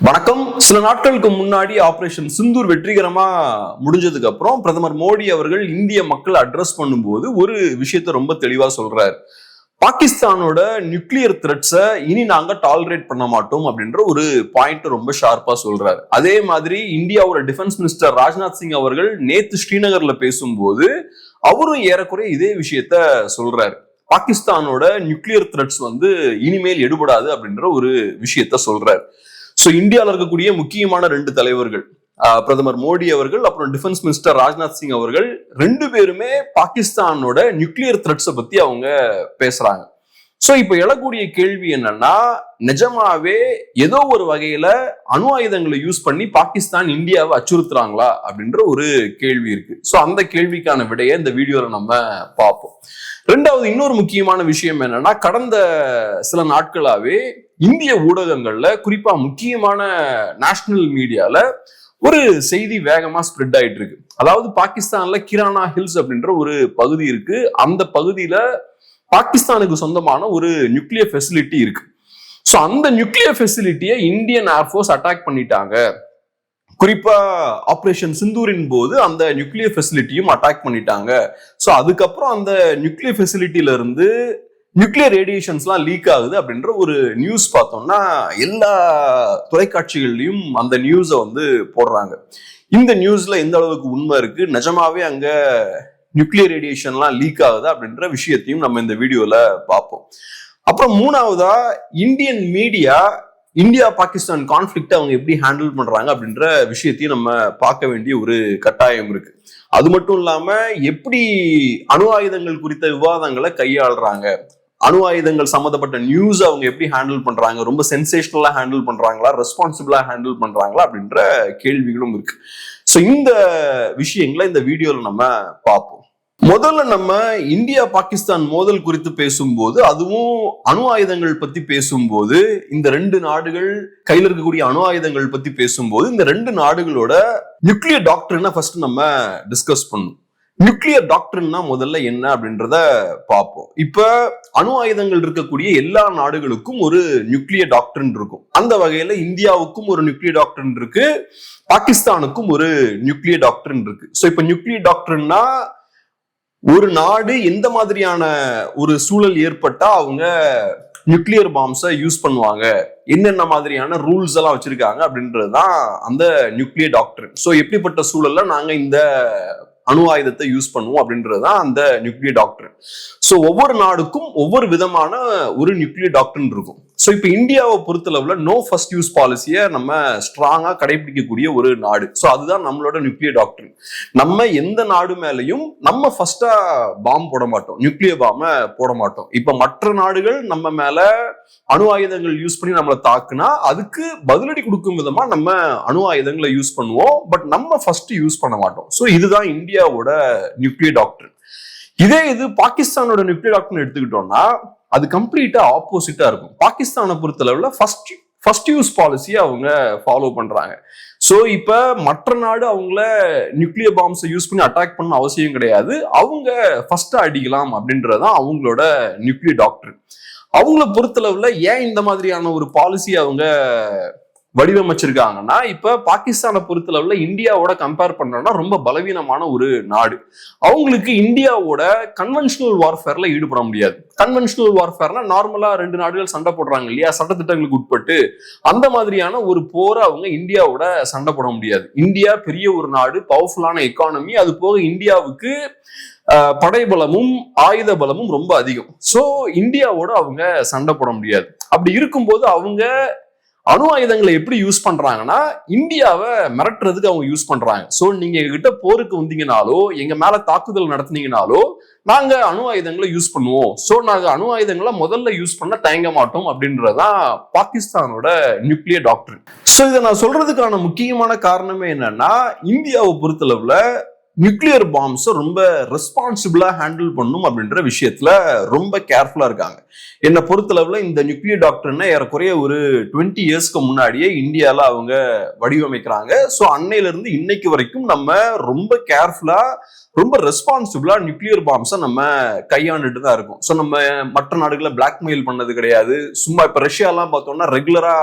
வணக்கம். சில நாட்களுக்கு முன்னாடி ஆபரேஷன் சிந்தூர் வெற்றிகரமா முடிஞ்சதுக்கு அப்புறம் பிரதமர் மோடி அவர்கள் இந்திய மக்களை அட்ரஸ் பண்ணும்போது ஒரு விஷயத்த ரொம்ப தெளிவா சொல்றாரு. பாகிஸ்தானோட நியூக்ளியர் த்ரெட்ஸை இனி நாங்க டாலரேட் பண்ண மாட்டோம் அப்படின்ற ஒரு பாயிண்ட் ரொம்ப ஷார்ப்பா சொல்றாரு. அதே மாதிரி இந்தியாவோட டிஃபென்ஸ் மினிஸ்டர் ராஜ்நாத் சிங் அவர்கள் நேத்து ஸ்ரீநகர்ல பேசும்போது அவரும் ஏறக்குறைய இதே விஷயத்த சொல்றாரு. பாகிஸ்தானோட நியூக்ளியர் த்ரெட்ஸ் இனிமேல் எடுபடாது அப்படின்ற ஒரு விஷயத்த சொல்றாரு. சோ இந்தியாவில் இருக்கக்கூடிய முக்கியமான ரெண்டு தலைவர்கள், பிரதமர் மோடி அவர்கள் அப்புறம் டிஃபென்ஸ் மினிஸ்டர் ராஜ்நாத் சிங் அவர்கள், ரெண்டு பேருமே பாகிஸ்தானோட நியூக்ளியர் த்ரெட்ஸை பத்தி அவங்க பேசுறாங்க. சோ இப்ப எழக்கூடிய கேள்வி என்னன்னா, நிஜமாவே ஏதோ ஒரு வகையில அணு ஆயுதங்களை யூஸ் பண்ணி பாகிஸ்தான் இந்தியாவை அச்சுறுத்துறாங்களா அப்படின்ற ஒரு கேள்வி இருக்கு. சோ அந்த கேள்விக்கான விடையை இந்த வீடியோல நம்ம பார்ப்போம். ரெண்டாவது இன்னொரு முக்கியமான விஷயம் என்னன்னா, கடந்த சில நாட்களாவே இந்திய ஊடகங்கள்ல, குறிப்பா முக்கியமான நேஷனல் மீடியால ஒரு செய்தி வேகமா ஸ்ப்ரெட் ஆயிட்டு இருக்கு. அதாவது பாகிஸ்தான்ல கிரானா ஹில்ஸ் அப்படின்ற ஒரு பகுதி இருக்கு. அந்த பகுதியில பாகிஸ்தானுக்கு சொந்தமான ஒரு நியூக்ளியர் ஃபெசிலிட்டி இருக்கு. சோ அந்த நியூக்ளியர் ஃபெசிலிட்டியை இந்தியன் ஏர்ஃபோர்ஸ் அட்டாக் பண்ணிட்டாங்க. குறிப்பா ஆபரேஷன் சிந்தூரின் போது அந்த நியூக்ளியர் ஃபெசிலிட்டியும் அட்டாக் பண்ணிட்டாங்க. சோ அதுக்கப்புறம் அந்த நியூக்ளியர் ஃபெசிலிட்டியில இருந்து நியூக்ளியர் ரேடியேஷன்ஸ்லாம் லீக் ஆகுது அப்படின்ற ஒரு நியூஸ் பார்த்தோம்னா எல்லா தொலைக்காட்சிகள்லயும் அந்த நியூஸை போடுறாங்க. இந்த நியூஸ்ல எந்த அளவுக்கு உண்மை இருக்கு, நிஜமாவே அங்க நியூக்ளியர் ரேடியேஷன்லாம் லீக் ஆகுது அப்படின்ற விஷயத்தையும் நம்ம இந்த வீடியோல பார்ப்போம். அப்புறம் மூணாவதா, Indian media India Pakistan conflict அவங்க எப்படி ஹேண்டில் பண்றாங்க அப்படின்ற விஷயத்தையும் நம்ம பார்க்க வேண்டிய ஒரு கட்டாயம் இருக்கு. அது மட்டும் இல்லாம எப்படி அணு ஆயுதங்கள் குறித்த விவாதங்களை கையாளுறாங்க, அணு ஆயுதங்கள் சம்மந்தப்பட்ட நியூஸ் அவங்க எப்படி ஹேண்டில் பண்றாங்க, ரொம்ப சென்சேஷனலா ஹேண்டில் பண்றாங்களா, ரெஸ்பான்சிபிளா ஹேண்டில் பண்றாங்களா அப்படின்ற கேள்விகளும் இருக்கு. சோ இந்த விஷயங்களை இந்த வீடியோல நம்ம பார்ப்போம். முதல்ல நம்ம இந்தியா பாகிஸ்தான் மோதல் குறித்து பேசும்போது, அதுவும் அணு ஆயுதங்கள் பத்தி பேசும்போது, இந்த ரெண்டு நாடுகள் கையில் இருக்கக்கூடிய அணு ஆயுதங்கள் பத்தி பேசும்போது, இந்த ரெண்டு நாடுகளோட நியூக்ளியர் டாக்டரினை ஃபர்ஸ்ட் நம்ம டிஸ்கஸ் பண்ணும். நியூக்ளியர் டாக்டரின்னா முதல்ல என்ன அப்படின்றத பார்ப்போம். இப்ப அணு ஆயுதங்கள் இருக்கக்கூடிய எல்லா நாடுகளுக்கும் ஒரு நியூக்ளியர் டாக்டரின் இருக்கும். அந்த வகையில இந்தியாவுக்கும் ஒரு நியூக்ளியர் டாக்டரின் இருக்கு, பாகிஸ்தானுக்கும் ஒரு நியூக்ளியர் டாக்டரின் இருக்கு. சோ இப்ப நியூக்ளியர் டாக்டரின்னா ஒரு நாடு எந்த மாதிரியான ஒரு சூழல் ஏற்பட்டா அவங்க நியூக்ளியர் பாம்ஸை யூஸ் பண்ணுவாங்க, என்னென்ன மாதிரியான ரூல்ஸ் எல்லாம் வச்சிருக்காங்க அப்படின்றதுதான் அந்த நியூக்ளியர் டாக்டரின். சோ எப்படிப்பட்ட சூழல்ல நாங்க இந்த அணு ஆயுதத்தை யூஸ் பண்ணுவோம் அப்படின்றதுதான் அந்த நியூக்ளியர் டாக்டரின். சோ ஒவ்வொரு நாடுக்கும் ஒவ்வொரு விதமான ஒரு நியூக்ளியர் டாக்டரின் இருக்கும். சோ இப்ப இந்தியாவை பொறுத்தளவுல நோ ஃபர்ஸ்ட் யூஸ் பாலிசியை நம்ம ஸ்ட்ராங்கா கடைபிடிக்கக்கூடிய ஒரு நாடு. சோ அதுதான் நம்மளோட நியூக்ளியர் டாக்டரின். நம்ம எந்த நாடு மேலையும் நம்ம ஃபர்ஸ்டா பாம் போட மாட்டோம், நியூக்ளியர் பாம்பை போட மாட்டோம். இப்ப மற்ற நாடுகள் நம்ம மேல அணு ஆயுதங்கள் யூஸ் பண்ணி நம்மளை தாக்குனா அதுக்கு பதிலடி கொடுக்கும் விதமா நம்ம அணு ஆயுதங்களை யூஸ் பண்ணுவோம், பட் நம்ம ஃபர்ஸ்ட் யூஸ் பண்ண மாட்டோம். சோ இதுதான் இந்தியாவோட நியூக்ளியர் டாக்டரின். இதே இது பாகிஸ்தானோட நியூக்ளியர் டாக்டரின் எடுத்துக்கிட்டோம்னா அது கம்ப்ளீட்டா ஆப்போசிட்டா இருக்கும். பாகிஸ்தானை பொறுத்தளவுல ஃபர்ஸ்ட் யூஸ் பாலிசியை அவங்க ஃபாலோ பண்றாங்க. சோ இப்ப மற்ற நாடு அவங்கள நியூக்ளியர் பாம்ஸை யூஸ் பண்ணி அட்டாக் பண்ண அவசியம் கிடையாது, அவங்க ஃபர்ஸ்டா அடிக்கலாம் அப்படின்றதான் அவங்களோட நியூக்ளியர் டாக்டரின். அவங்கள பொறுத்தளவுல ஏன் இந்த மாதிரியான ஒரு பாலிசி அவங்க வடிவமைச்சிருக்காங்கன்னா, இப்ப பாகிஸ்தானை பொறுத்தளவுல இந்தியாவோட கம்பேர் பண்ணோம்னா ரொம்ப பலவீனமான ஒரு நாடு. அவங்களுக்கு இந்தியாவோட கன்வென்ஷனல் வார்ஃபேர்ல ஈடுபட முடியாது. கன்வென்ஷனல் வார்ஃபேர்னா நார்மலா ரெண்டு நாடுகள் சண்டை போடுறாங்க இல்லையா, சட்டத்திட்டங்களுக்கு உட்பட்டு, அந்த மாதிரியான ஒரு போரை அவங்க இந்தியாவோட சண்டை போட முடியாது. இந்தியா பெரிய ஒரு நாடு, பவர்ஃபுல்லான எக்கானமி, அது போக இந்தியாவுக்கு படைபலமும் ஆயுத பலமும் ரொம்ப அதிகம். சோ இந்தியாவோட அவங்க சண்டை போட முடியாது. அப்படி இருக்கும்போது அவங்க அணு ஆயுதங்களை எப்படி யூஸ் பண்றாங்கன்னா, இந்தியாவை மிரட்டுறதுக்கு அவங்க யூஸ் பண்றாங்க. சோ நீங்க எங்ககிட்ட போருக்கு வந்தீங்கனாலோ, எங்க மேல தாக்குதல் நடத்தினீங்கனாலோ நாங்க அணு ஆயுதங்களை யூஸ் பண்ணுவோம். சோ நாங்க அணு ஆயுதங்களை முதல்ல யூஸ் பண்ண தயங்க மாட்டோம் அப்படின்றதான் பாகிஸ்தானோட நியூக்ளியர் டாக்டரின். சோ இதை நான் சொல்றதுக்கான முக்கியமான காரணமே என்னன்னா, இந்தியாவை பொறுத்தளவுல நியூக்ளியர் பாம்ஸை ரொம்ப ரெஸ்பான்சிபிளா ஹேண்டில் பண்ணும் அப்படின்ற விஷயத்துல ரொம்ப கேர்ஃபுல்லா இருக்காங்க. என்னை பொறுத்தளவுல இந்த நியூக்ளியர் டாக்டர்னா ஏறக்குறைய ஒரு 20 இயர்ஸ்க்கு முன்னாடியே இந்தியால அவங்க வடிவமைக்கிறாங்க. ஸோ அன்னையில இருந்து இன்னைக்கு வரைக்கும் நம்ம ரொம்ப கேர்ஃபுல்லா ரொம்ப ரெஸ்பான்சிபிளா நியூக்ளியர் பாம்ஸை நம்ம கையாண்டுட்டு தான் இருக்கும். ஸோ நம்ம மற்ற நாடுகளை பிளாக்மெயில் பண்ணது கிடையாது. சும்மா இப்ப ரஷ்யாலாம் பார்த்தோம்னா ரெகுலரா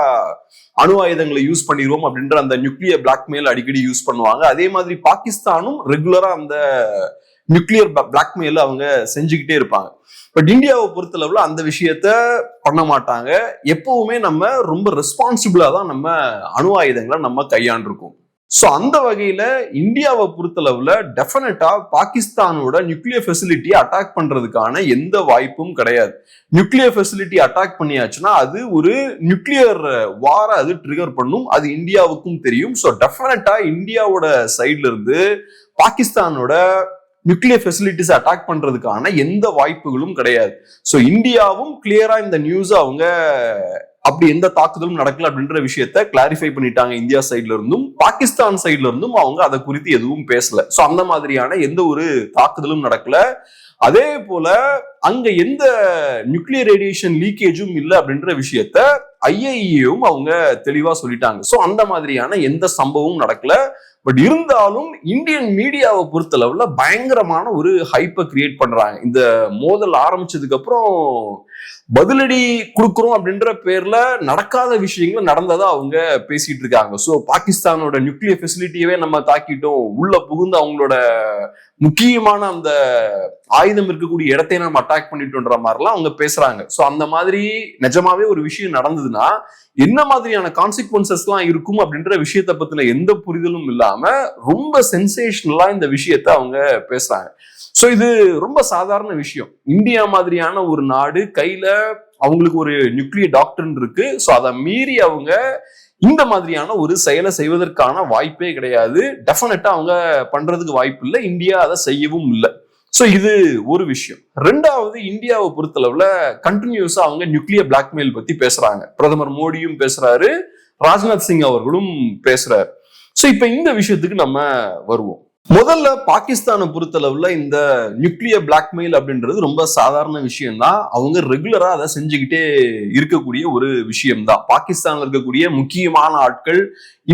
அணு ஆயுதங்களை யூஸ் பண்ணிடுவோம் அப்படின்ற அந்த நியூக்ளியர் பிளாக்மெயில் அடிக்கடி யூஸ் பண்ணுவாங்க. அதே மாதிரி பாகிஸ்தானும் ரெகுலரா அந்த நியூக்ளியர் பிளாக்மெயில் அவங்க செஞ்சுக்கிட்டே இருப்பாங்க. பட் இந்தியாவை பொறுத்தளவுல அந்த விஷயத்த பண்ண மாட்டாங்க. எப்பவுமே நம்ம ரொம்ப ரெஸ்பான்சிபிளா தான் நம்ம அணு ஆயுதங்களை நம்ம கையாண்டிருக்கோம். சோ அந்த வகையில இந்தியாவை பொறுத்தளவுல டெஃபினட்டா பாகிஸ்தானோட நியூக்ளியர் ஃபெசிலிட்டியை அட்டாக் பண்றதுக்கான எந்த வாய்ப்பும் கிடையாது. நியூக்ளியர் ஃபெசிலிட்டி அட்டாக் பண்ணியாச்சுன்னா அது ஒரு நியூக்ளியர் வார அது ட்ரிகர் பண்ணும். அது இந்தியாவுக்கும் தெரியும். சோ டெஃபினட்டா இந்தியாவோட சைட்ல இருந்து பாகிஸ்தானோட நியூக்ளியர் ஃபெசிலிட்டிஸ் அட்டாக் பண்றதுக்கான எந்த வாய்ப்புகளும் கிடையாது. சோ இந்தியாவும் கிளியரா இந்த நியூஸ் அவங்க அப்படி எந்த தாக்குதலும் நடக்கல அப்படின்ற விஷயத்த கிளாரிஃபை பண்ணிட்டாங்க. இந்தியா சைட்ல இருந்தும் பாகிஸ்தான் சைட்ல இருந்தும் அவங்க அதை குறித்து எதுவும் பேசல. சோ அந்த மாதிரியான எந்த ஒரு தாக்குதலும் நடக்கல. அதே போல அங்க எந்த நியூக்ளியர் ரேடியேஷன் லீக்கேஜும் இல்லை அப்படின்ற விஷயத்த ஐஏஇஏவும் அவங்க தெளிவா சொல்லிட்டாங்க. சோ அந்த மாதிரியான எந்த சம்பவமும் நடக்கல. பட் இருந்தாலும் இந்தியன் மீடியாவை பொறுத்தளவுல பயங்கரமான ஒரு ஹைப்பை கிரியேட் பண்றாங்க. இந்த மோதல் ஆரம்பிச்சதுக்கு அப்புறம் பதிலடி கொடுக்குறோம் அப்படின்ற பேர்ல நடக்காத விஷயங்கள் நடந்ததா அவங்க பேசிட்டு இருக்காங்க. சோ பாகிஸ்தானோட நியூக்ளியர் ஃபெசிலிட்டியவே நம்ம தாக்கிட்டோம், உள்ள புகுந்து அவங்களோட முக்கியமான அந்த ஆயுதம் இருக்கக்கூடிய இடத்தை நம்ம அட்டாக் பண்ணிட்டோன்ற மாதிரிலாம் அவங்க பேசுறாங்க. சோ அந்த மாதிரி நிஜமாவே ஒரு விஷயம் நடந்ததுன்னா என்ன மாதிரியான கான்சிக்வன்சஸ் எல்லாம் இருக்கும் அப்படின்ற விஷயத்த பத்தின எந்த புரிதலும் இல்லாம ரொம்ப சென்சேஷனலா இந்த விஷயத்த அவங்க பேசுறாங்க. சோ இது ரொம்ப சாதாரண விஷயம். இந்தியா மாதிரியான ஒரு நாடு கையில அவங்களுக்கு ஒரு நியூக்ளியர் டாக்டர் இருக்கு. சோ அதை மீறி அவங்க இந்த மாதிரியான ஒரு செயலை செய்வதற்கான வாய்ப்பே கிடையாது. டெஃபினட்டா அவங்க பண்றதுக்கு வாய்ப்பு இல்லை. இந்தியா அதை செய்யவும் இல்லை. சோ இது ஒரு விஷயம். ரெண்டாவது, இந்தியாவை பொறுத்தளவுல கண்டினியூஸா அவங்க நியூக்ளியர் பிளாக்மெயில் பத்தி பேசுறாங்க. பிரதமர் மோடியும் பேசுறாரு, ராஜ்நாத் சிங் அவர்களும் பேசுறாரு. சோ இப்ப இந்த விஷயத்துக்கு நம்ம வருவோம். முதல்ல பாகிஸ்தானை பொறுத்தளவுல இந்த நியூக்ளியர் பிளாக்மெயில் அப்படின்றது ரொம்ப சாதாரண விஷயம் தான். அவங்க ரெகுலரா அதை செஞ்சுக்கிட்டே இருக்கக்கூடிய ஒரு விஷயம் தான். பாகிஸ்தான்ல இருக்கக்கூடிய முக்கியமான ஆட்கள்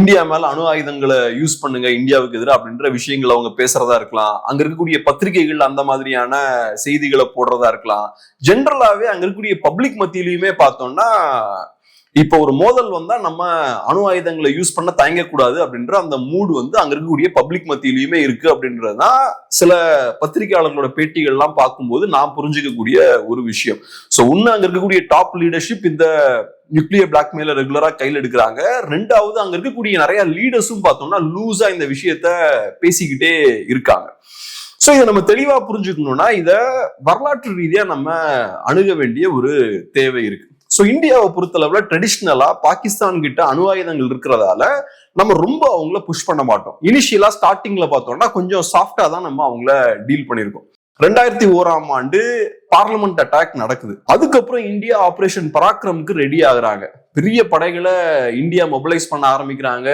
இந்தியா மேல அணு ஆயுதங்களை யூஸ் பண்ணுங்க இந்தியாவுக்கு எதிராக அப்படின்ற விஷயங்களை அவங்க பேசுறதா இருக்கலாம். அங்க இருக்கக்கூடிய பத்திரிகைகள் அந்த மாதிரியான செய்திகளை போடுறதா இருக்கலாம். ஜென்ரலாவே அங்க இருக்கக்கூடிய பப்ளிக் மத்தியிலுமே பார்த்தோம்னா இப்ப ஒரு மோதல் வந்தா நம்ம அணு ஆயுதங்களை யூஸ் பண்ண தயங்கக்கூடாது அப்படின்ற அந்த மூடு அங்க இருக்கக்கூடிய பப்ளிக் மத்தியிலுமே இருக்கு அப்படின்றதுதான் சில பத்திரிகையாளர்களோட பேட்டிகள் எல்லாம் பார்க்கும்போது நான் புரிஞ்சுக்கக்கூடிய ஒரு விஷயம். சோ ஒண்ணு அங்க இருக்கக்கூடிய டாப் லீடர்ஷிப் இந்த நியூக்ளியர் பிளாக்மெயில ரெகுலரா கையில் எடுக்கிறாங்க. ரெண்டாவது அங்க இருக்கக்கூடிய நிறைய லீடர்ஸும் பார்த்தோம்னா லூஸா இந்த விஷயத்த பேசிக்கிட்டே இருக்காங்க. சோ இதை நம்ம தெளிவா புரிஞ்சுக்கணும்னா இத வரலாற்று ரீதியா நம்ம அணுக வேண்டிய ஒரு தேவை இருக்கு. சோ இந்தியாவை பொறுத்தளவுல ட்ரெடிஷ்னலா பாகிஸ்தான் கிட்ட அணு ஆயுதங்கள் இருக்கிறதால நம்ம ரொம்ப அவங்கள புஷ் பண்ண மாட்டோம். இனிஷியலா ஸ்டார்டிங்ல பார்த்தோம்னா கொஞ்சம் சாஃப்டா தான் நம்ம அவங்கள டீல் பண்ணிருக்கோம். 2001 பார்லிமெண்ட் அட்டாக் நடக்குது. அதுக்கப்புறம் இந்தியா ஆபரேஷன் பராக்கிரமுக்கு ரெடி ஆகுறாங்க. பெரிய படைகளை இந்தியா மொபிலைஸ் பண்ண ஆரம்பிக்கிறாங்க.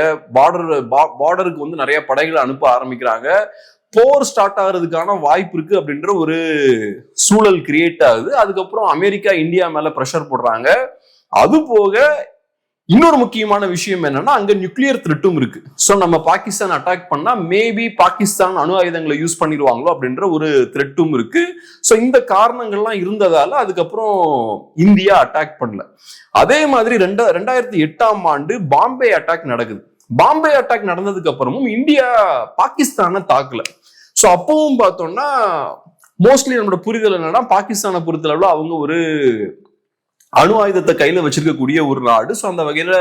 பார்டருக்கு நிறைய படைகளை அனுப்ப ஆரம்பிக்கிறாங்க. போர் ஸ்டார்ட் ஆகிறதுக்கான வாய்ப்பு இருக்கு அப்படின்ற ஒரு சூழல் கிரியேட் ஆகுது. அதுக்கப்புறம் அமெரிக்கா இந்தியா மேல பிரஷர் போடுறாங்க. அது போக இன்னொரு முக்கியமான விஷயம் என்னன்னா அங்க நியூக்ளியர் த்ரெட்டும் இருக்கு. சோ நம்ம பாகிஸ்தான் அட்டாக் பண்ணா மேபி பாகிஸ்தான் அணு ஆயுதங்களை யூஸ் பண்ணிடுவாங்களோ அப்படின்ற ஒரு த்ரெட்டும் இருக்கு. சோ இந்த காரணங்கள்லாம் இருந்ததால அதுக்கப்புறம் இந்தியா அட்டாக் பண்ணல. அதே மாதிரி 2008 பாம்பே அட்டாக் நடக்குது. பாம்பே அட்டாக் நடந்ததுக்கு அப்புறமும் இந்தியா பாகிஸ்தானை தாக்கல. சோ அப்பவும் பார்த்தோம்னா மோஸ்ட்லி நம்மளோட புரிதல் என்னன்னா பாகிஸ்தானை பொறுத்தளவுல அவங்க ஒரு அணு ஆயுதத்தை கையில வச்சிருக்கக்கூடிய ஒரு நாடு. சோ அந்த வகையில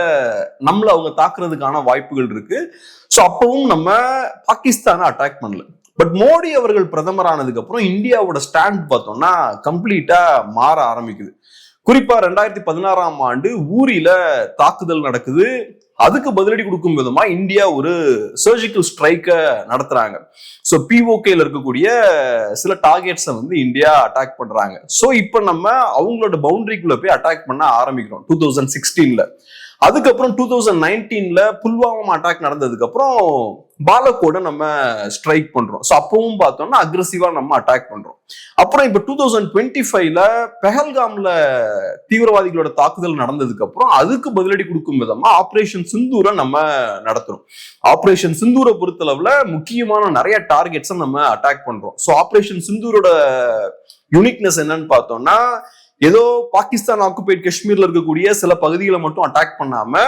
நம்மள அவங்க தாக்குறதுக்கான வாய்ப்புகள் இருக்கு. சோ அப்பவும் நம்ம பாகிஸ்தானை அட்டாக் பண்ணல. பட் மோடி அவர்கள் பிரதமர் ஆனதுக்கு அப்புறம் இந்தியாவோட ஸ்டாண்ட் பார்த்தோம்னா கம்ப்ளீட்டா மாற ஆரம்பிக்குது. குறிப்பா 2016 ஊரில தாக்குதல் நடக்குது. அதுக்கு பதிலடி கொடுக்கும் விதமா இந்தியா ஒரு சர்ஜிக்கல் ஸ்ட்ரைக்க நடத்துறாங்க. சோ பிஓகேல இருக்கக்கூடிய சில டார்கெட்ஸை இந்தியா அட்டாக் பண்றாங்க. சோ இப்ப நம்ம அவங்களோட பவுண்டரிக்குள்ள போய் அட்டாக் பண்ண ஆரம்பிக்கிறோம் 2016. அதுக்கப்புறம் 2019 புல்வாமா அட்டாக் நடந்ததுக்கு அப்புறம் பாலக்கோட நம்ம ஸ்ட்ரைக் பண்றோம். சோ அப்பவும் பார்த்தோம்னா அக்ரெசிவா நம்ம அட்டாக் பண்றோம். அப்புறம் இப்ப 2025 பெஹல்காம்ல தீவிரவாதிகளோட தாக்குதல் நடந்ததுக்கு அப்புறம் அதுக்கு பதிலடி கொடுக்கும் விதமா ஆபரேஷன் சிந்தூரை நம்ம நடத்துறோம். ஆபரேஷன் சிந்தூரை பொறுத்தளவுல முக்கியமான நிறைய டார்கெட்ஸை நம்ம அட்டாக் பண்றோம். சோ ஆபரேஷன் சிந்தூரோட யூனிக்னஸ் என்னன்னு பார்த்தோம்னா ஏதோ பாகிஸ்தான் ஆக்குபைட் காஷ்மீர்ல இருக்கக்கூடிய சில பகுதிகளை மட்டும் அட்டாக் பண்ணாம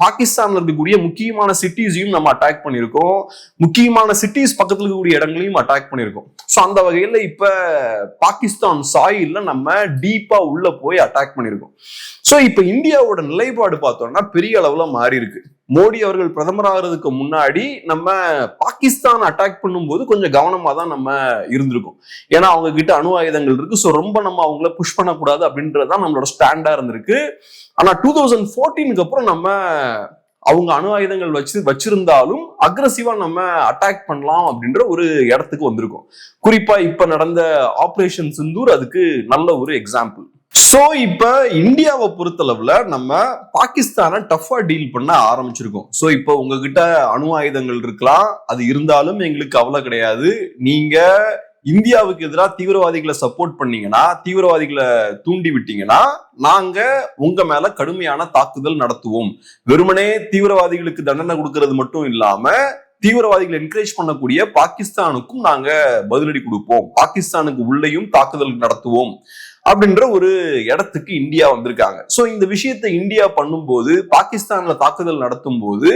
பாகிஸ்தான்ல இருக்கக்கூடிய முக்கியமான சிட்டிஸையும் நம்ம அட்டாக் பண்ணியிருக்கோம், முக்கியமான சிட்டிஸ் பக்கத்துல இருக்கக்கூடிய இடங்களையும் அட்டாக் பண்ணியிருக்கோம். ஸோ அந்த வகையில இப்ப பாகிஸ்தான் சாயில்ல நம்ம டீப்பா உள்ள போய் அட்டாக் பண்ணியிருக்கோம். ஸோ இப்ப இந்தியாவோட நிலைப்பாடு பார்த்தோம்னா பெரிய அளவுல மாறி இருக்கு. மோடி அவர்கள் பிரதமர் ஆகிறதுக்கு முன்னாடி நம்ம பாகிஸ்தான் அட்டாக் பண்ணும்போது கொஞ்சம் கவனமா தான் நம்ம இருந்திருக்கோம். ஏன்னா அவங்க கிட்ட அணு ஆயுதங்கள் இருக்கு. ஸோ ரொம்ப நம்ம அவங்கள புஷ் பண்ணக்கூடாது அப்படின்றதுதான் நம்மளோட ஸ்டாண்டா இருந்திருக்கு. ஆனா 2014 அப்புறம் நம்ம அவங்க அணு ஆயுதங்கள் வச்சிருந்தாலும் அக்ரஸிவா நம்ம அட்டாக் பண்ணலாம் அப்படின்ற ஒரு இடத்துக்கு வந்திருக்கோம். குறிப்பா இப்ப நடந்த ஆபரேஷன் சிந்தூர் அதுக்கு நல்ல ஒரு எக்ஸாம்பிள். சோ இப்ப இந்தியாவை பொறுத்தளவுல நம்ம பாகிஸ்தானை டஃபா டீல் பண்ண ஆரம்பிச்சிருக்கோம். சோ இப்ப உங்ககிட்ட அணு ஆயுதங்கள் இருக்கலாம், அது இருந்தாலும் எங்களுக்கு கவலை கிடையாது. நீங்க இந்தியாவுக்கு எதிராக தீவிரவாதிகளை சப்போர்ட் பண்ணீங்கன்னா, தீவிரவாதிகளை தூண்டி விட்டீங்கன்னா நாங்க உங்க மேல கடுமையான தாக்குதல் நடத்துவோம். வெறுமனே தீவிரவாதிகளுக்கு தண்டனை கொடுக்கறது மட்டும் இல்லாம தீவிரவாதிகளை என்கரேஜ் பண்ணக்கூடிய பாகிஸ்தானுக்கும் நாங்க பதிலடி கொடுப்போம், பாகிஸ்தானுக்கு உள்ளேயும் தாக்குதல் நடத்துவோம் அப்படின்ற ஒரு இடத்துக்கு இந்தியா வந்திருக்காங்க. சோ இந்த விஷயத்தை இந்தியா பண்ணும்போது, பாகிஸ்தான்ல தாக்குதல் நடத்தும் போது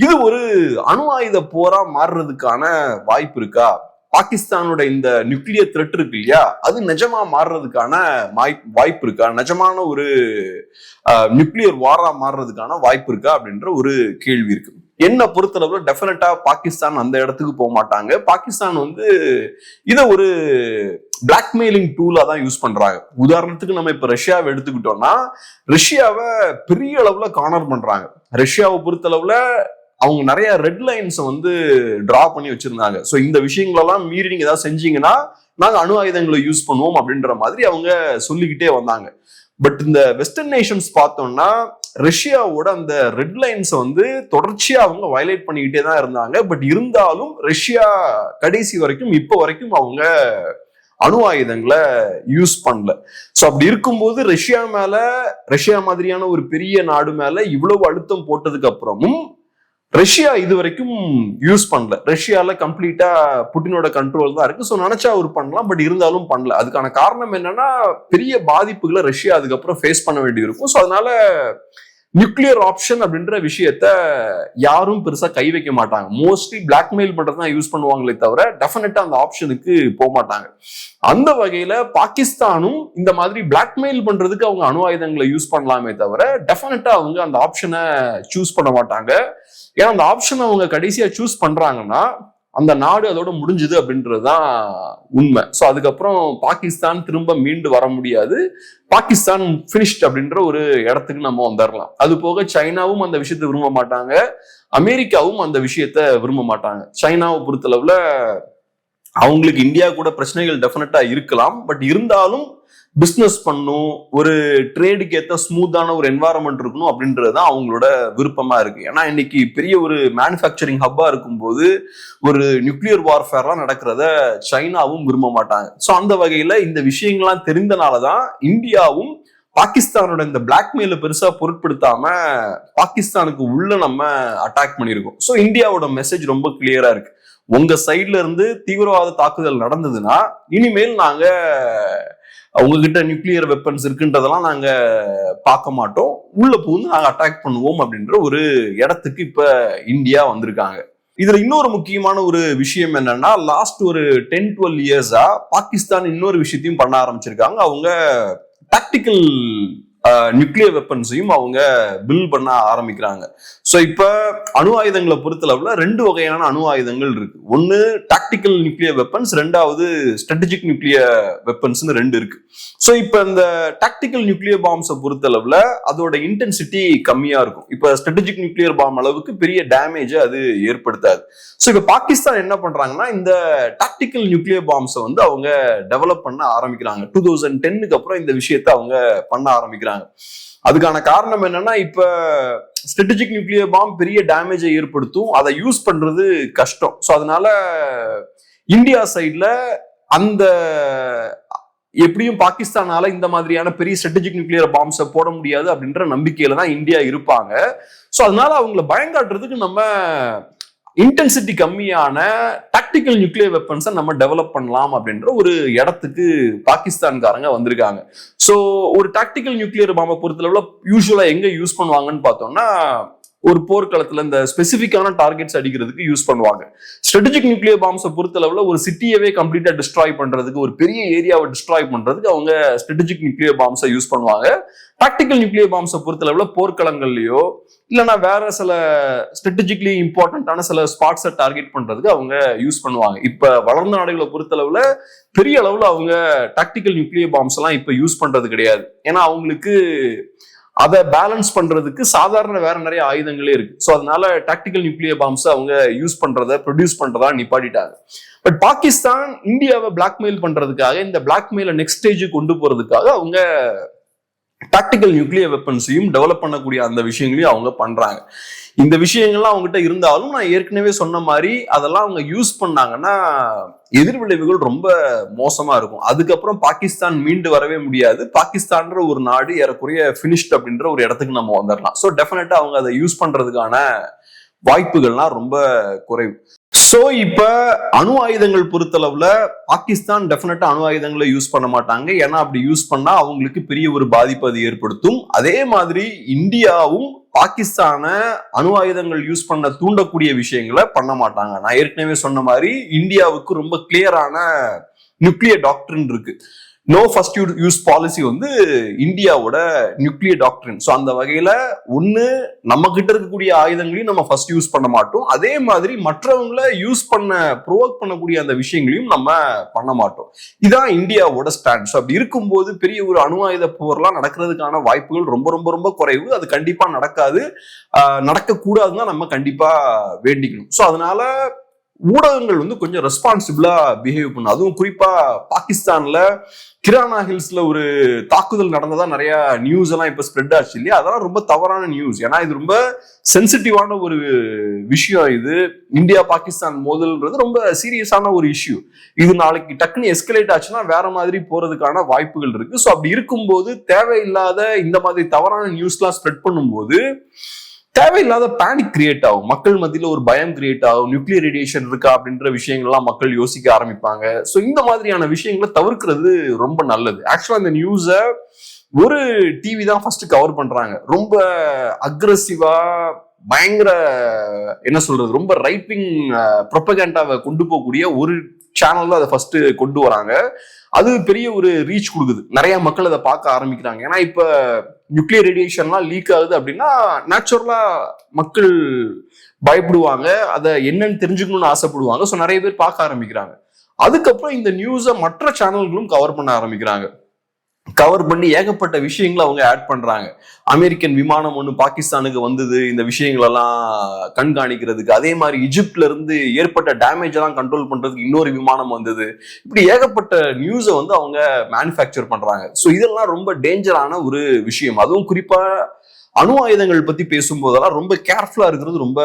இது ஒரு அணு ஆயுத போரா மாறுறதுக்கான வாய்ப்பு இருக்கா? பாகிஸ்தானோட இந்த நியூக்ளியர் த்ரெட் இருக்கு இல்லையா, அது நிஜமா மாறுறதுக்கான வாய்ப்பு இருக்கா? நிஜமான ஒரு நியூக்ளியர் வாரா மாறுறதுக்கான வாய்ப்பு இருக்கா அப்படின்ற ஒரு கேள்வி இருக்கு. என்ன பொறுத்தளவுல டெஃபினட்டா பாகிஸ்தான் அந்த இடத்துக்கு போக மாட்டாங்க. பாகிஸ்தான் இதை ஒரு பிளாக்மெயிலிங் டூலா தான் யூஸ் பண்றாங்க. உதாரணத்துக்கு நம்ம இப்ப ரஷ்யாவை எடுத்துக்கிட்டோம்னா, ரஷ்யாவை பெரிய அளவுல கார்னர் பண்றாங்க. ரஷ்யாவை பொறுத்தளவுல அவங்க நிறைய ரெட் லைன்ஸ் டிரா பண்ணி வச்சிருந்தாங்க. சோ இந்த விஷயங்களெல்லாம் மீறி நீங்க ஏதாவது செஞ்சீங்கன்னா நாங்க அணு ஆயுதங்களை யூஸ் பண்ணுவோம் அப்படின்ற மாதிரி அவங்க சொல்லிக்கிட்டே வந்தாங்க. பட் இந்த வெஸ்டர்ன் நேஷன்ஸ் பார்த்தோம்னா ரஷ்யாவோட அந்த ரெட் லைன்ஸ் தொடர்ச்சியா அவங்க வயலேட் பண்ணிக்கிட்டே தான் இருந்தாங்க. பட் இருந்தாலும் ரஷ்யா கடைசி வரைக்கும் இப்ப வரைக்கும் அவங்க அணு ஆயுதங்களை யூஸ் பண்ணல. சோ அப்படி இருக்கும்போது ரஷ்யா மாதிரியான ஒரு பெரிய நாடு மேல இவ்வளவு அழுத்தம் போட்டதுக்கு அப்புறமும் ரஷ்யா இது வரைக்கும் யூஸ் பண்ணல. ரஷ்யால கம்ப்ளீட்டா புட்டினோட கண்ட்ரோல் தான் இருக்கு. ஸோ நினைச்சா அவர் பண்ணலாம், பட் இருந்தாலும் பண்ணல. அதுக்கான காரணம் என்னன்னா பெரிய பாதிப்புகளை ரஷ்யா அதுக்கப்புறம் ஃபேஸ் பண்ண வேண்டி இருக்கும். ஸோ அதனால நியூக்ளியர் ஆப்ஷன் அப்படின்ற விஷயத்த யாரும் பெருசா கை வைக்க மாட்டாங்க. மோஸ்ட்லி பிளாக்மெயில் பண்றதுதான் யூஸ் பண்ணுவாங்களே தவிர டெஃபினட்டா அந்த ஆப்ஷனுக்கு போக மாட்டாங்க. அந்த வகையில பாகிஸ்தானும் இந்த மாதிரி பிளாக்மெயில் பண்றதுக்கு அவங்க அணு ஆயுதங்களை யூஸ் பண்ணலாமே தவிர டெஃபினட்டா அவங்க அந்த ஆப்ஷனை சூஸ் பண்ண மாட்டாங்க. ஏன்னா அந்த ஆப்ஷன் அவங்க கடைசியா சூஸ் பண்றாங்கன்னா அந்த நாடு அதோட முடிஞ்சுது அப்படின்றதுதான் உண்மை. ஸோ அதுக்கப்புறம் பாகிஸ்தான் திரும்ப மீண்டு வர முடியாது. பாகிஸ்தான் பினிஷ்ட் அப்படின்ற ஒரு இடத்துக்கு நம்ம வந்துடலாம். அது போக சைனாவும் அந்த விஷயத்தை விரும்ப மாட்டாங்க, அமெரிக்காவும் அந்த விஷயத்த விரும்ப மாட்டாங்க. சைனாவை பொறுத்தளவுல அவங்களுக்கு இந்தியா கூட பிரச்சனைகள் டெஃபினட்டா இருக்கலாம், பட் இருந்தாலும் பிசினஸ் பண்ணும், ஒரு ட்ரேடுக்கு ஏற்ற ஸ்மூத்தான ஒரு என்வாரன்மெண்ட் இருக்கணும் அப்படின்றதுதான் அவங்களோட விருப்பமா இருக்கு. ஏன்னா இன்னைக்கு பெரிய ஒரு மேனுஃபேக்சரிங் ஹப்பா இருக்கும்போது ஒரு நியூக்ளியர் வார்ஃபேர்லாம் நடக்கிறத சைனாவும் விரும்ப மாட்டாங்க. ஸோ அந்த வகையில இந்த விஷயங்கள்லாம் தெரிந்தனாலதான் இந்தியாவும் பாகிஸ்தானோட இந்த பிளாக்மெயில பெருசா பொருட்படுத்தாம பாகிஸ்தானுக்கு உள்ள நம்ம அட்டாக் பண்ணியிருக்கோம். ஸோ இந்தியாவோட மெசேஜ் ரொம்ப கிளியரா இருக்கு. உங்க சைட்ல இருந்து தீவிரவாத தாக்குதல் நடந்ததுன்னா இனிமேல் நாங்க உங்ககிட்ட நியூக்ளியர் வெப்பன்ஸ் இருக்குன்றதெல்லாம் நாங்க பார்க்க மாட்டோம், உள்ள புகுந்து நாங்க அட்டாக் பண்ணுவோம் அப்படின்ற ஒரு இடத்துக்கு இப்ப இந்தியா வந்திருக்காங்க. இதுல இன்னொரு முக்கியமான ஒரு விஷயம் என்னன்னா, லாஸ்ட் ஒரு 10-12 இயர்ஸா பாகிஸ்தான் இன்னொரு விஷயத்தையும் பண்ண ஆரம்பிச்சிருக்காங்க. அவங்க டாக்டிக்கல் நியூக்ளியர் வெப்பன்ஸையும் அவங்க பில்ட் பண்ண ஆரம்பிக்கிறாங்க. ஸோ இப்ப அணு ஆயுதங்களை பொறுத்தளவுல 2 வகையான அணு ஆயுதங்கள் இருக்கு. ஒன்னு டாக்டிக்கல் நியூக்ளியர் வெப்பன்ஸ், ரெண்டாவது ஸ்ட்ராட்டஜிக் நியூக்ளியர் வெப்பன்ஸ் 2 இருக்கு. ஸோ இப்ப இந்த டாக்டிக்கல் நியூக்ளியர் பாம்ஸை பொறுத்தளவுல அதோட இன்டென்சிட்டி கம்மியா இருக்கும். இப்ப ஸ்ட்ராட்டஜிக் நியூக்ளியர் பாம் அளவுக்கு பெரிய டேமேஜ் அது ஏற்படுத்தாது. ஸோ இப்ப பாகிஸ்தான் என்ன பண்றாங்கன்னா இந்த டாக்டிக்கல் நியூக்ளியர் பாம்ஸை அவங்க டெவலப் பண்ண ஆரம்பிக்கிறாங்க. 2010க்கு அப்புறம் இந்த விஷயத்த அவங்க பண்ண ஆரம்பிக்கிறாங்க. அதுக்கான காரணம் என்னன்னா, இப்ப ஸ்ட்ராட்டஜிக் நியூக்ளியர் பாம் பெரிய டேமேஜை ஏற்படுத்தும், அதை யூஸ் பண்றது கஷ்டம். ஸோ அதனால இந்தியா சைட்ல அந்த எப்படியும் பாகிஸ்தானால இந்த மாதிரியான பெரிய ஸ்ட்ராட்டஜிக் நியூக்ளியர் பாம்ஸை போட முடியாது அப்படின்ற நம்பிக்கையில தான் இந்தியா இருப்பாங்க. ஸோ அதனால அவங்களை பயங்காட்டுறதுக்கு நம்ம இன்டென்சிட்டி கம்மியான டாக்டிக்கல் நியூக்ளியர் வெப்பன்ஸை நம்ம டெவலப் பண்ணலாம் அப்படின்ற ஒரு இடத்துக்கு பாகிஸ்தான்காரங்க வந்திருக்காங்க. ஸோ ஒரு டாக்டிக்கல் நியூக்ளியர் பாம்பை பொறுத்தளவுல யூஸ்வலா எங்க யூஸ் பண்ணுவாங்கன்னு பார்த்தோம்னா ஒரு போர்க்களத்துல இந்த ஸ்பெசிபிக்கான டார்கெட்ஸ் அடிக்கிறதுக்கு யூஸ் பண்ணுவாங்க. ஸ்ட்ராட்டஜிக் நியூக்ளியர் பாம்ஸை பொறுத்தளவுல ஒரு சிட்டியவே கம்ப்ளீட்டா டிஸ்ட்ராய் பண்றதுக்கு, ஒரு பெரிய ஏரியாவை டிஸ்ட்ராய் பண்றதுக்கு அவங்க ஸ்ட்ராட்டஜிக் நியூக்ளியர் பாம்ஸை யூஸ் பண்ணுவாங்க. டாக்டிக்கல் நியூக்ளியர் பாம்ஸை பொறுத்தளவுல போர்க்களங்கள்லயோ இல்லைன்னா வேற சில ஸ்ட்ராட்டஜிக்கலி இம்பார்ட்டன்டான சில ஸ்பாட்ஸை டார்கெட் பண்றதுக்கு அவங்க யூஸ் பண்ணுவாங்க. இப்ப வளர்ந்த நாடுகளை பொறுத்தளவுல பெரிய அளவுல அவங்க டாக்டிக்கல் நியூக்ளியர் பாம்ஸ் எல்லாம் இப்ப யூஸ் பண்றது கிடையாது. ஏன்னா அவங்களுக்கு அதை பேலன்ஸ் பண்றதுக்கு சாதாரண வேற நிறைய ஆயுதங்களே இருக்கு. ஸோ அதனால டாக்டிக்கல் நியூக்ளியர் பாம்ஸ் அவங்க யூஸ் பண்றத ப்ரொடியூஸ் பண்றதா நிப்பாட்டிட்டாங்க. பட் பாகிஸ்தான் இந்தியாவை பிளாக்மெயில் பண்றதுக்காக, இந்த பிளாக்மெயில நெக்ஸ்ட் ஸ்டேஜுக்கு கொண்டு போறதுக்காக அவங்க டாக்டிக்கல் நியூக்ளியர் வெப்பன்ஸையும் டெவலப் பண்ணக்கூடிய அந்த விஷயங்களையும் அவங்க பண்றாங்க. இந்த விஷயங்கள்லாம் அவங்ககிட்ட இருந்தாலும் நான் ஏற்கனவே சொன்ன மாதிரி அதெல்லாம் அவங்க யூஸ் பண்ணாங்கன்னா எதிர்விளைவுகள் ரொம்ப மோசமா இருக்கும். அதுக்கப்புறம் பாகிஸ்தான் மீண்டு வரவே முடியாது. பாகிஸ்தான்ற ஒரு நாடு ஏறக்குறைய பினிஷ்ட் அப்படின்ற ஒரு இடத்துக்கு நம்ம வந்துடலாம். ஸோ டெஃபினட்டா அவங்க அதை யூஸ் பண்றதுக்கான வாய்ப்புகள்லாம் ரொம்ப குறைவு. சோ இப்ப அணு ஆயுதங்கள் பொறுத்தளவுல பாகிஸ்தான் டெஃபினட்டா அணு ஆயுதங்களை யூஸ் பண்ண மாட்டாங்க. ஏன்னா அப்படி யூஸ் பண்ணா அவங்களுக்கு பெரிய ஒரு பாதிப்பு அது ஏற்படுத்தும். அதே மாதிரி இந்தியாவும் பாகிஸ்தான அணு ஆயுதங்கள் யூஸ் பண்ண தூண்டக்கூடிய விஷயங்களை பண்ண மாட்டாங்க. நான் ஏற்கனவே சொன்ன மாதிரி இந்தியாவுக்கு ரொம்ப கிளியரான நியூக்ளியர் டாக்டரின் இருக்கு. நோ ஃபர்ஸ்ட் யூஸ் பாலிசி வந்து இந்தியாவோட நியூக்ளியர் டாக்டரின். ஸோ அந்த வகையில ஒண்ணு நம்ம கிட்ட இருக்கக்கூடிய ஆயுதங்களையும் நம்ம ஃபர்ஸ்ட் யூஸ் பண்ண மாட்டோம். அதே மாதிரி மற்றவங்களை யூஸ் ப்ரோவோக் பண்ணக்கூடிய அந்த விஷயங்களையும் நம்ம பண்ண மாட்டோம். இதான் இந்தியாவோட ஸ்டாண்ட். ஸோ அப்படி இருக்கும்போது பெரிய ஒரு அணு ஆயுத போர்லாம் நடக்கிறதுக்கான வாய்ப்புகள் ரொம்ப ரொம்ப ரொம்ப குறைவு. அது கண்டிப்பா நடக்காது. நடக்கக்கூடாதுன்னா நம்ம கண்டிப்பா வேண்டிக்கணும். ஸோ அதனால ஊடகங்கள் வந்து கொஞ்சம் ரெஸ்பான்சிபிளா பிஹேவ் பண்ணும். அதுவும் குறிப்பா பாகிஸ்தான்ல கிரானா ஹில்ஸ்ல ஒரு தாக்குதல் நடந்ததா நிறைய நியூஸ் எல்லாம் இப்ப ஸ்ப்ரெட் ஆச்சு இல்லையா? அதெல்லாம் ரொம்ப தவறான நியூஸ். ஏன்னா இது ரொம்ப சென்சிட்டிவான ஒரு விஷயம். இது இந்தியா பாகிஸ்தான் மோதல்ன்றது ரொம்ப சீரியஸான ஒரு இஷ்யூ. இது நாளைக்கு டக்குன்னு எஸ்கலேட் ஆச்சுன்னா வேற மாதிரி போறதுக்கான வாய்ப்புகள் இருக்கு. ஸோ அப்படி இருக்கும்போது தேவையில்லாத இந்த மாதிரி தவறான நியூஸ்லாம் ஸ்ப்ரெட் பண்ணும்போது தேவையில்லாத பேனிக் கிரியேட் ஆகும். மக்கள் மத்தியில ஒரு பயம் கிரியேட் ஆகும். நியூக்ளியர் ரேடியேஷன் இருக்கா அப்படின்ற விஷயங்கள்லாம் மக்கள் யோசிக்க ஆரம்பிப்பாங்க. ஸோ இந்த மாதிரியான விஷயங்களை தவிர்க்கிறது ரொம்ப நல்லது. ஆக்சுவலா இந்த நியூஸை ஒரு டிவி தான் ஃபர்ஸ்ட் கவர் பண்றாங்க. ரொம்ப அக்ரெசிவா பயங்கர என்ன சொல்றது, ரொம்ப ரைட் விங் ப்ரொபகேண்டாவை கொண்டு போகக்கூடிய ஒரு சேனல் தான் அதை ஃபர்ஸ்ட் கொண்டு வராங்க. அது பெரிய ஒரு ரீச் கொடுக்குது. நிறைய மக்கள் அதை பார்க்க ஆரம்பிக்கிறாங்க. ஏன்னா இப்ப நியூக்ளியர் ரேடியேஷன்லாம் லீக் ஆகுது அப்படின்னா நேச்சுரலா மக்கள் பயப்படுவாங்க. அதை என்னன்னு தெரிஞ்சுக்கணும்னு ஆசைப்படுவாங்க. ஸோ நிறைய பேர் பார்க்க ஆரம்பிக்கிறாங்க. அதுக்கப்புறம் இந்த நியூஸை மற்ற சேனல்களும் கவர் பண்ண ஆரம்பிக்கிறாங்க. கவர் பண்ணி ஏகப்பட்ட விஷயங்களை அவங்க ஆட் பண்றாங்க. அமெரிக்கன் விமானம் ஒண்ணு பாகிஸ்தானுக்கு வந்தது, இந்த விஷயங்கள் எல்லாம் கண்காணிக்கிறதுக்கு. அதே மாதிரி இஜிப்ட்ல இருந்து ஏற்பட்ட டேமேஜ் எல்லாம் கண்ட்ரோல் பண்றதுக்கு இன்னொரு விமானம் வந்தது. இப்படி ஏகப்பட்ட நியூஸை வந்து அவங்க மேனுஃபேக்சர் பண்றாங்க. ஸோ இதெல்லாம் ரொம்ப டேஞ்சரான ஒரு விஷயம். அதுவும் குறிப்பா அணு ஆயுதங்கள் பத்தி பேசும்போதெல்லாம் ரொம்ப கேர்ஃபுல்லா இருக்கிறது ரொம்ப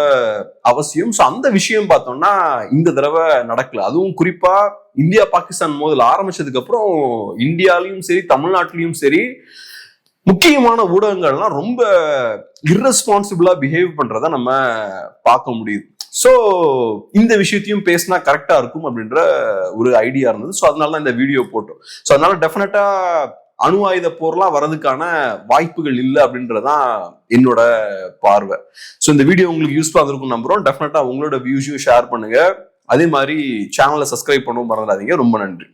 அவசியம். ஸோ அந்த விஷயம் பார்த்தோம்னா இந்த தடவை நடக்கல. அதுவும் குறிப்பா இந்தியா பாகிஸ்தான் மோதல் ஆரம்பிச்சதுக்கு அப்புறம் இந்தியாலையும் சரி தமிழ்நாட்டிலையும் சரி முக்கியமான ஊடகங்கள்லாம் ரொம்ப இர்ரெஸ்பான்சிபிளா பிஹேவ் பண்றத நம்ம பார்க்க முடியுது. ஸோ இந்த விஷயத்தையும் பேசினா கரெக்டா இருக்கும் அப்படின்ற ஒரு ஐடியா இருந்தது. ஸோ அதனால தான் இந்த வீடியோ போட்டோம். ஸோ அதனால டெஃபினட்டா அணு ஆயுத போர்லாம் வர்றதுக்கான வாய்ப்புகள் இல்லை அப்படின்றதான் என்னோட பார்வை. ஸோ இந்த வீடியோ உங்களுக்கு யூஸ்ஃபுல்லாக இருக்கும் நம்புறோம். டெஃபினட்டா உங்களோட வியூஸையும் ஷேர் பண்ணுங்க. அதே மாதிரி சேனலை சப்ஸ்கிரைப் பண்ணவும் மறந்துடாதீங்க. ரொம்ப நன்றி.